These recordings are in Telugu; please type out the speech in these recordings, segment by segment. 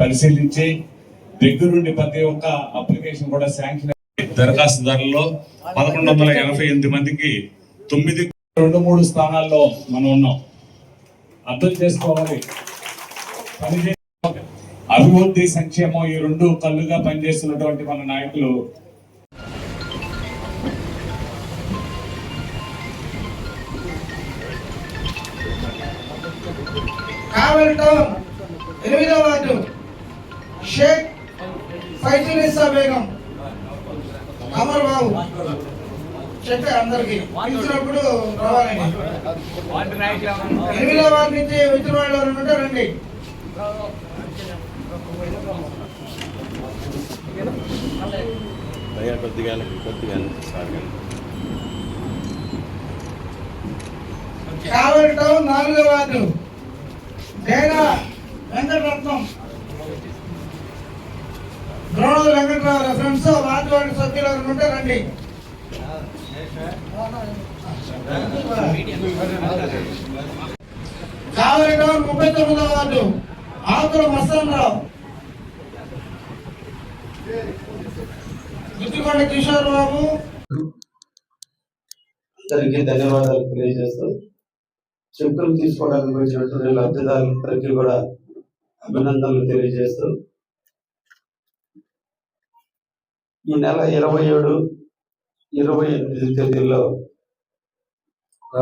పరిశీలించి దగ్గరుండి ప్రతి ఒక్క అప్లికేషన్ కూడా శాంక్షన్ దరఖాస్తుదారుల్లో 1188 మందికి 2-3 స్థానాల్లో మనం ఉన్నాం. అర్థం చేసుకోవాలి. అభివృద్ధి సంక్షేమం ఈ రెండు కళ్ళుగా పనిచేస్తున్నటువంటి మన నాయకులు షేక్ ఫైజునిసా బేగం అమర్ బాబు చెప్పే అందరికి పిలిచినప్పుడు రావాలండి. 8వ వార్డు నుంచి వచ్చిన వాళ్ళు ఉంటే రండి. కావలి టౌన్ 4వ వార్డు డేగా వెంకటరత్నం ద్రోణుల వెంకటరావు రెఫరెన్స్ వార్డు సభ్యులు ఉంటే రండి. కావలి టౌన్ 39వ వార్డు ఆకుల మస్తాన్ రావు, గుత్తికొండ కిషోర్ బాబు. అందరికీ ధన్యవాదాలు తెలియజేస్తూ చెక్కులు తీసుకోవడానికి వచ్చినటువంటి లబ్ధిదారులందరికీ కూడా అభినందనలు తెలియజేస్తూ ఈ నెల 27, 28 తేదీల్లో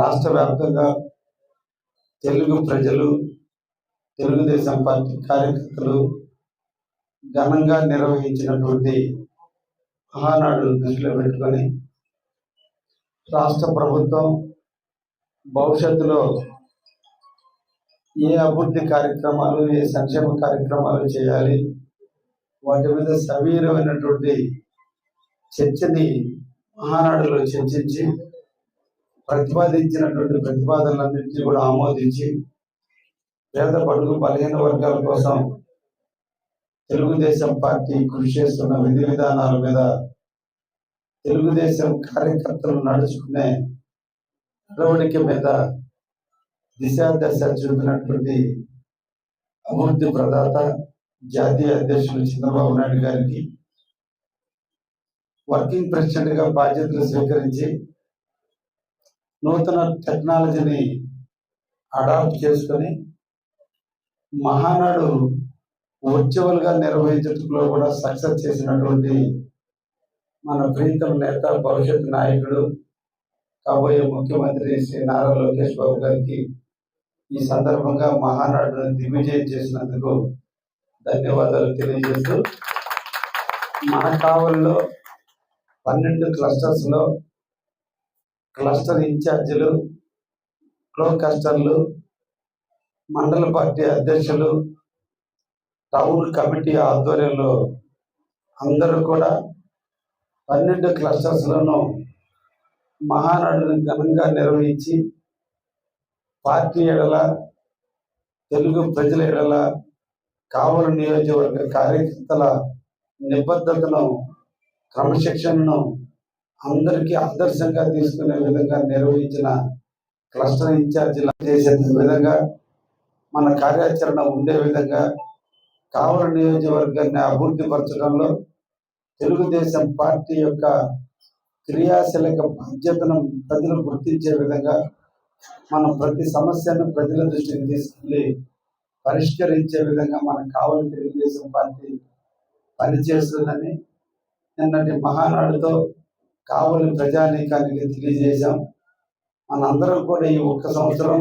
రాష్ట్ర వ్యాప్తంగా తెలుగు ప్రజలు, తెలుగుదేశం పార్టీ కార్యకర్తలు ఘనంగా నిర్వహించినటువంటి మహానాడు దృష్టిలో పెట్టుకొని రాష్ట్ర ప్రభుత్వం భవిష్యత్తులో ఏ అభివృద్ధి కార్యక్రమాలు, ఏ సంక్షేమ కార్యక్రమాలు చేయాలి, వాటి మీద సవీరమైనటువంటి చర్చని మహానాడులో చర్చించి ప్రతిపాదించినటువంటి ప్రతిపాదనలన్నింటినీ కూడా ఆమోదించి పేద బడుగు బలహీన వర్గాల కోసం తెలుగుదేశం పార్టీ కృషి చేస్తున్న విధి విధానాల మీద తెలుగుదేశం కార్యకర్తలు నడుచుకునే నడవడిక మీద దిశ చూపినటువంటి అభివృద్ధి ప్రదాత జాతీయ అధ్యక్షులు చంద్రబాబు నాయుడు గారికి వర్కింగ్ ప్రెసిడెంట్ గా బాధ్యతలు స్వీకరించి నూతన టెక్నాలజీని అడాప్ట్ చేసుకొని మహానాడు వర్చువల్ గా నిర్వహించడంలో కూడా సక్సెస్ చేసినటువంటి మన ప్రీతం నేత, భవిష్యత్ నాయకుడు, కాబోయే ముఖ్యమంత్రి శ్రీ నారా లోకేష్ బాబు గారికి ఈ సందర్భంగా మహానాడును దిగ్విజయం చేసినందుకు ధన్యవాదాలు తెలియజేస్తూ మన కావలిలో 12 క్లస్టర్స్ లో క్లస్టర్ ఇన్ఛార్జీలు, క్లో క్లస్టర్లు, మండల పార్టీ అధ్యక్షులు, టౌన్ కమిటీ ఆధ్వర్యంలో అందరూ కూడా 12 క్లస్టర్స్ లోనూ మహానాడును ఘనంగా నిర్వహించి పార్టీ ఎడల, తెలుగు ప్రజల ఎడల, కావలి నియోజకవర్గ కార్యకర్తల నిబద్ధతను, క్రమశిక్షణను అందరికీ ఆదర్శంగా తీసుకునే విధంగా నిర్వహించిన క్లస్టర్ ఇన్ఛార్జీలు చేసే విధంగా మన కార్యాచరణ ఉండే విధంగా కావలి నియోజకవర్గాన్ని అభివృద్ధి పరచడంలో తెలుగుదేశం పార్టీ యొక్క క్రియాశీలక బాధ్యతను ప్రజలు గుర్తించే విధంగా మనం ప్రతి సమస్యను ప్రజల దృష్టికి తీసుకెళ్లి పరిష్కరించే విధంగా మన కావలి తెలుగుదేశం పార్టీ పనిచేస్తుందని నిన్నటి మహానాడుతో కావలి ప్రజానీకానికి తెలియజేశాం. మనందరం కూడా ఈ ఒక్క సంవత్సరం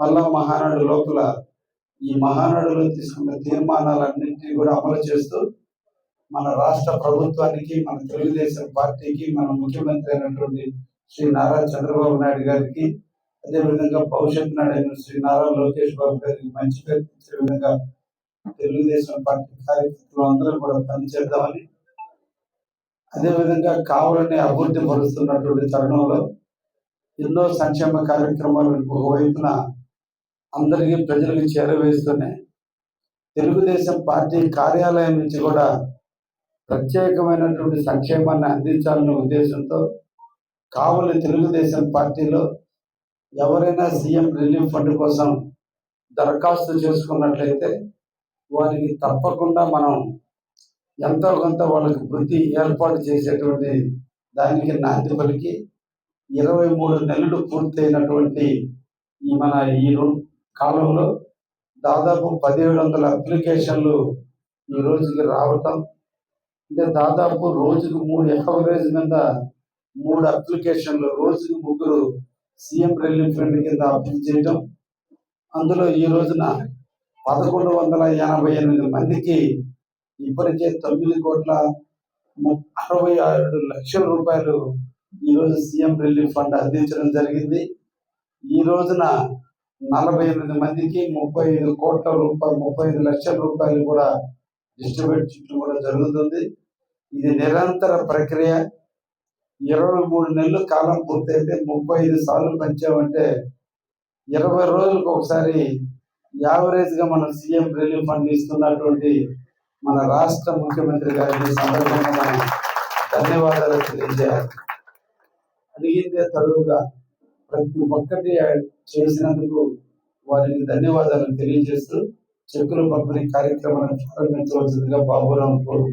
మళ్ళా మహానాడు లోపల ఈ మహానాడులో తీసుకున్న తీర్మానాలన్నింటినీ కూడా అమలు చేస్తూ మన రాష్ట్ర ప్రభుత్వానికి, మన తెలుగుదేశం పార్టీకి, మన ముఖ్యమంత్రి అయినటువంటి శ్రీ నారా చంద్రబాబు నాయుడు గారికి, అదేవిధంగా భవిష్యత్ నాయుడు శ్రీ నారా లోకేష్ బాబు గారికి మంచి పేరు తెచ్చే విధంగా తెలుగుదేశం పార్టీ కార్యకర్తలు అందరూ కూడా పనిచేద్దామని, అదేవిధంగా కావాలని అభివృద్ధి పరుస్తున్నటువంటి తరుణంలో ఎన్నో సంక్షేమ కార్యక్రమాలు ఒకవైపున అందరికీ ప్రజలకు చేరవేస్తూనే తెలుగుదేశం పార్టీ కార్యాలయం నుంచి కూడా ప్రత్యేకమైనటువంటి సంక్షేమాన్ని అందించాలనే ఉద్దేశంతో కావలి తెలుగుదేశం పార్టీలో ఎవరైనా సీఎం రిలీఫ్ ఫండ్ కోసం దరఖాస్తు చేసుకున్నట్లయితే వారికి తప్పకుండా మనం ఎంతో కొంత వాళ్ళకి వృత్తి ఏర్పాటు చేసేటువంటి దానికి నాంది పలికి 23 నెలలు పూర్తయినటువంటి ఈ కాలంలో దాదాపు 1700 అప్లికేషన్లు ఈ రోజుకి రావటం, అంటే దాదాపు రోజుకు 3 యావరేజ్ మీద 3 అప్లికేషన్లు, రోజుకి 3 సీఎం రిలీఫ్ ఫండ్ కింద అప్లై చేయడం. అందులో ఈ రోజున 1188 మందికి ఇప్పటికే 9,67,00,000 రూపాయలు ఈరోజు సీఎం రిలీఫ్ ఫండ్ అందించడం జరిగింది. ఈ రోజున 48 మందికి 35 లక్షల రూపాయలు కూడా డిస్ట్రిబ్యూట్ చేయడం కూడా జరుగుతుంది. ఇది నిరంతర ప్రక్రియ. 23 నెలలు కాలం పూర్తయితే 35 సార్లు పంచామంటే 20 రోజులకు ఒకసారి యావరేజ్ గా మనం సీఎం రిలీఫ్ ఫండ్ ఇస్తున్నటువంటి మన రాష్ట్ర ముఖ్యమంత్రి గారికి సందర్భంగా మనం ధన్యవాదాలు తెలియజేయాలి. అడిగిందే తరువుగా ప్రతి ఒక్కటి చేసినందుకు వారికి ధన్యవాదాలు తెలియజేస్తూ చెక్కుల పంపిణీ కార్యక్రమాన్ని ప్రారంభించవలసిందిగా బాబురావు కోరు.